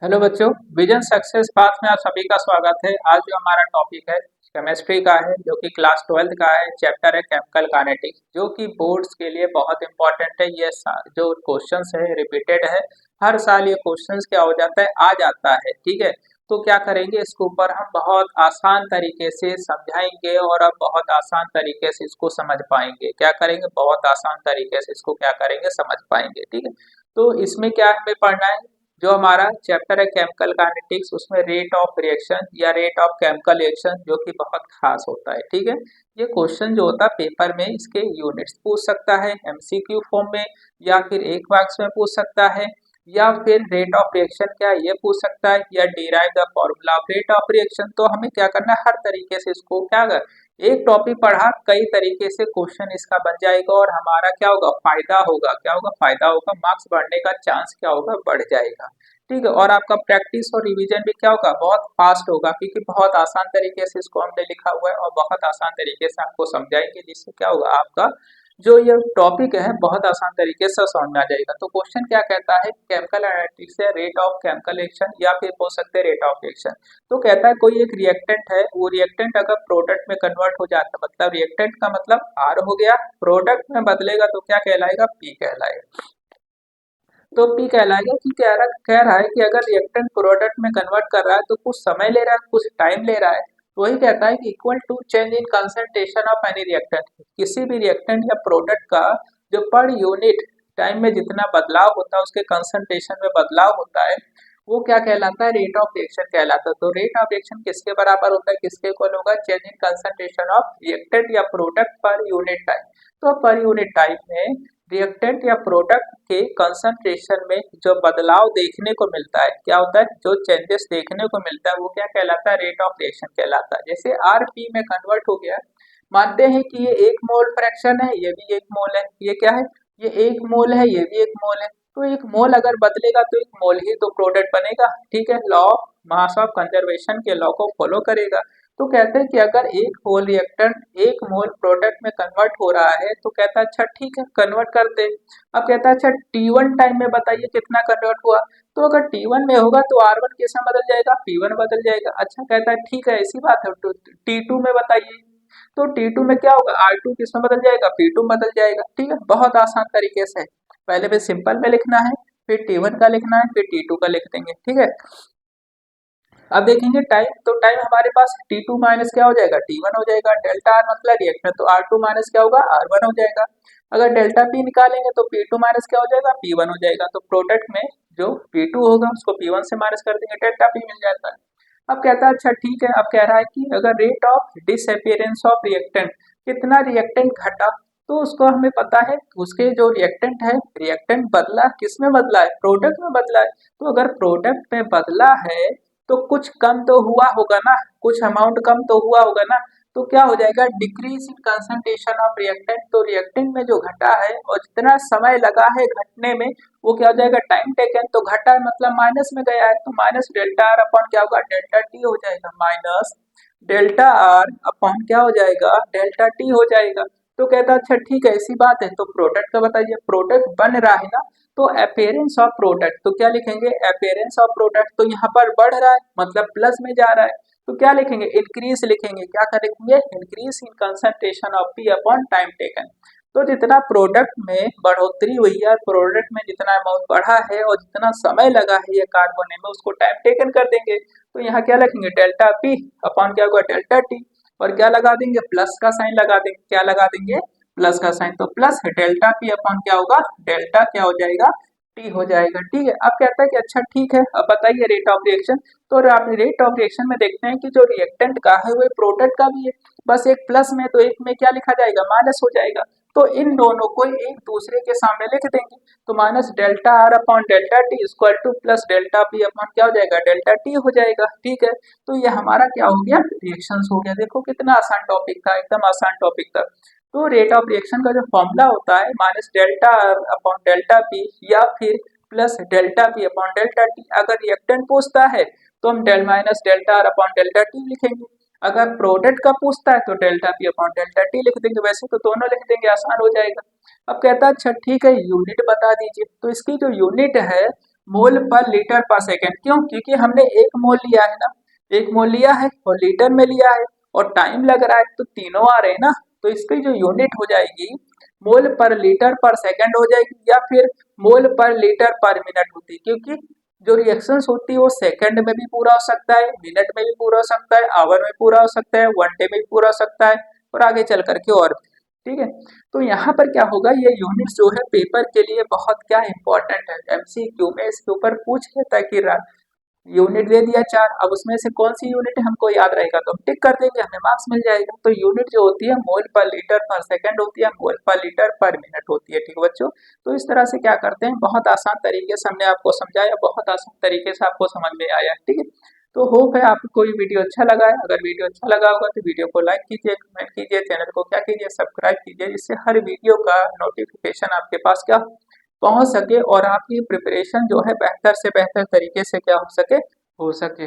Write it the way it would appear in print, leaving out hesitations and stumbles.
Hello बच्चों, vision success path में आप सभी का स्वागत है। आज जो हमारा टॉपिक है केमिस्ट्री का है, जो कि क्लास 12th का है। चैप्टर है केमिकल काइनेटिक्स, जो कि बोर्ड्स के लिए बहुत इंपॉर्टेंट है। ये जो क्वेश्चंस है रिपीटेड है, हर साल ये क्वेश्चंस क्या हो जाता है, आ जाता है। ठीक है, तो क्या करेंगे, इसके ऊपर हम बहुत आसान तरीके से समझाएंगे और अब बहुत आसान तरीके से इसको समझ पाएंगे। क्या करेंगे, बहुत आसान तरीके से इसको क्या करेंगे, समझ पाएंगे। ठीक है, तो इसमें क्या हमें पढ़ना है, जो हमारा चैप्टर है केमिकल काइनेटिक्स, उसमें रेट ऑफ रिएक्शन या रेट ऑफ केमिकल रिएक्शन, जो कि बहुत खास होता है। ठीक है, ये क्वेश्चन जो होता है पेपर में, इसके यूनिट्स पूछ सकता है एमसीक्यू फॉर्म में, या फिर एक मार्क्स में पूछ सकता है, या फिर रेट ऑफ रिएक्शन क्या है ये पूछ सकता है, या derive the formula of rate of reaction. तो हमें क्या करना है, हर तरीके से इसको क्या कर, एक टॉपिक पढ़ा कई तरीके से क्वेश्चन इसका बन जाएगा, और हमारा क्या होगा, फायदा होगा। क्या होगा, फायदा होगा, मार्क्स बढ़ने का चांस क्या होगा, बढ़ जाएगा। ठीक है, और आपका प्रैक्टिस और रिवीजन भी क्या होगा, बहुत फास्ट होगा, क्योंकि बहुत आसान तरीके से इसको हमने लिखा हुआ है और बहुत आसान तरीके से आपको समझाएंगे, जिससे क्या होगा, आपका जो ये टॉपिक है बहुत आसान तरीके से समझ में आ जाएगा। तो क्वेश्चन क्या कहता है, केमिकल एनालिटिक्स से रेट ऑफ केमिकल रिएक्शन, या फिर बोल सकते हैं रेट ऑफ रिएक्शन। तो कहता है कोई एक रिएक्टेंट है, वो रिएक्टेंट अगर प्रोडक्ट में कन्वर्ट हो जाता है, मतलब रिएक्टेंट का मतलब आर हो गया, प्रोडक्ट में बदलेगा तो क्या कहलाएगा, पी कहलाएगा। तो पी कहलाएगा कि कह रहा है कि अगर रिएक्टेंट प्रोडक्ट में कन्वर्ट कर रहा है तो कुछ समय ले रहा है, कुछ टाइम ले रहा है। तो वही कहता है कि equal to change in concentration of any reactant, किसी भी रिएक्टेंट या प्रोडक्ट का जो पर यूनिट टाइम में जितना बदलाव होता है, उसके कंसंट्रेशन में बदलाव होता है, वो क्या कहलाता है, रेट ऑफ रिएक्शन कहलाता है। तो रेट ऑफ रिएक्शन किसके बराबर होता है, किसके इक्वल होगा, change in concentration of reactant या प्रोडक्ट पर यूनिट टाइम। तो पर यूनिट टाइम में रिएक्टेंट या प्रोडक्ट के कंसंट्रेशन में जो बदलाव देखने को मिलता है, क्या होता है, जो चेंजेस देखने को मिलता है, वो क्या कहलाता है, रेट ऑफ रिएक्शन कहलाता है। जैसे आर पी में कन्वर्ट हो गया, मानते हैं कि ये एक मोल फ्रैक्शन है, ये भी एक मोल है, ये क्या है, ये एक मोल है, ये भी एक मोल है। तो एक मोल अगर बदलेगा तो एक मोल ही तो प्रोडक्ट बनेगा। ठीक है, law of mass of conservation के लॉ को फॉलो करेगा। तो कहते हैं कि अगर एक होल रिएक्टेंट एक मोल प्रोडक्ट में कन्वर्ट हो रहा है, तो कहता है अच्छा ठीक है, कन्वर्ट करते हैं। अब कहता है अच्छा T1 टाइम में बताइए कितना कन्वर्ट हुआ। तो अगर T1 में होगा तो R1 किसमें बदल जाएगा, P1 बदल जाएगा। अच्छा कहता है ठीक है, ऐसी बात है, तो T2 में बताइए। तो T2 में क्या होगा, R2 किसमें बदल जाएगा, P2 में बदल जाएगा। ठीक है, बहुत आसान तरीके से, पहले भी सिंपल में लिखना है, फिर T1 का लिखना है, फिर T2 का लिख देंगे। ठीक है, अब देखेंगे टाइम, तो टाइम हमारे पास T2 माइनस क्या हो जाएगा, T1 हो जाएगा। डेल्टा आर मतलब रिएक्शन, तो R2 माइनस क्या होगा, R1 हो जाएगा। अगर डेल्टा P निकालेंगे तो P2 माइनस क्या हो जाएगा, P1 हो जाएगा। तो प्रोडक्ट में जो P2 होगा उसको P1 से माइनस कर देंगे, डेल्टा P मिल जाता है। अब कहता है अच्छा ठीक है, अब कह रहा है कि अगर rate of disappearance of reactant, कितना रिएक्टेंट घटा, तो उसको हमें पता है उसके जो रिएक्टेंट है, रिएक्टेंट बदला किस में बदला है, प्रोडक्ट में बदला है। तो अगर प्रोडक्ट में बदला है तो कुछ कम तो हुआ होगा ना, कुछ अमाउंट कम तो हुआ होगा ना। तो क्या हो जाएगा, decrease in concentration of reactant. तो रिएक्टेंट में जो घटा है और जितना समय लगा है घटने में, वो क्या हो जाएगा, टाइम टेकन। तो घटा है मतलब माइनस में गया है, तो माइनस डेल्टा आर अपॉन क्या होगा, डेल्टा टी हो जाएगा, माइनस डेल्टा आर अपॉन क्या हो जाएगा, डेल्टा टी हो जाएगा। तो कहता है अच्छा ठीक है, ऐसी बात है, तो प्रोडक्ट का बताइए, प्रोडक्ट बन रहा है ना। तो अपेयरेंस ऑफ प्रोडक्ट, तो क्या लिखेंगे, अपेयरेंस ऑफ प्रोडक्ट। तो यहाँ पर बढ़ रहा है मतलब प्लस में जा रहा है, तो क्या लिखेंगे, इंक्रीज लिखेंगे। क्या करेंगे, increase in concentration of P upon time taken. तो जितना प्रोडक्ट में बढ़ोतरी हुई है, प्रोडक्ट में जितना अमाउंट बढ़ा है और जितना समय लगा है ये कार्ड होने में, उसको टाइम टेकन कर देंगे। तो यहाँ क्या लिखेंगे, डेल्टा पी अपॉन क्या होगा, डेल्टा टी। और क्या लगा देंगे, प्लस का साइन लगा देंगे। क्या लगा देंगे, प्लस का साइन। तो प्लस डेल्टा पी अपॉन क्या होगा, डेल्टा क्या हो जाएगा, टी हो जाएगा। ठीक है, अब कहता है कि अच्छा ठीक है, अब बताइए रेट ऑफ रिएक्शन। तो आप रेट ऑफ रिएक्शन में देखते हैं कि जो रिएक्टेंट का है वो प्रोडक्ट का भी है, बस एक प्लस में, तो एक में क्या लिखा जाएगा, माइनस हो जाएगा। तो इन दोनों को एक दूसरे के सामने लिख देंगे। तो minus delta R upon delta T equal two plus delta P upon क्या हो जाएगा, डेल्टा टी हो जाएगा। ठीक है, तो ये हमारा क्या हो गया, रिएक्शंस हो गया। देखो कितना आसान टॉपिक था, एकदम आसान टॉपिक था। तो रेट ऑफ रिएक्शन का जो फॉर्मूला होता है, minus delta R upon delta P या फिर plus delta P upon delta T. अगर रिएक्टेंट पूछता है तो हम del minus delta R upon delta T लिखेंगे। अगर प्रोडक्ट का पूछता है तो delta P upon delta T लिख देंगे। वैसे तो दोनों लिख देंगे, आसान हो जाएगा। अब कहता है अच्छा ठीक है, यूनिट बता दीजिए। तो इसकी जो यूनिट है मोल पर लीटर पर सेकेंड। क्यों? क्योंकि हमने एक मोल लिया है ना, एक मोल लिया है और लीटर में लिया है और टाइम लग रहा है, तो तीनों आ रहे हैं ना। तो इसकी जो यूनिट हो जाएगी मोल पर लीटर पर सेकेंड हो जाएगी या फिर मोल पर लीटर पर मिनट होती है, क्योंकि जो रिएक्शंस होती है वो सेकंड में भी पूरा हो सकता है, मिनट में भी पूरा हो सकता है, आवर में पूरा हो सकता है, वन डे में भी पूरा हो सकता है और आगे चल करके और भी। ठीक है, तो यहाँ पर क्या होगा, ये यूनिट्स जो है पेपर के लिए बहुत क्या इंपॉर्टेंट है। एमसीक्यू में इसके ऊपर पूछ लेता है कि यूनिट दे दिया चार, अब उसमें से कौन सी यूनिट हमको याद रहेगा तो हम टिक कर देंगे, हमें मार्क्स मिल जाएगा। तो यूनिट जो होती है मोल पर लीटर पर सेकंड होती है, मोल पर लीटर पर मिनट होती है। ठीक है बच्चों, तो इस तरह से क्या करते हैं, बहुत आसान तरीके से हमने आपको समझाया, बहुत आसान तरीके से आपको समझ में आया। ठीक है, तो होप है आपको ये वीडियो अच्छा लगा है। अगर वीडियो अच्छा लगा होगा तो वीडियो को लाइक कीजिए, कमेंट कीजिए, चैनल को क्या कीजिए, सब्सक्राइब कीजिए, जिससे हर वीडियो का नोटिफिकेशन आपके पास क्या पहुंच सके और आपकी प्रिपरेशन जो है बेहतर से बेहतर तरीके से क्या हो सके।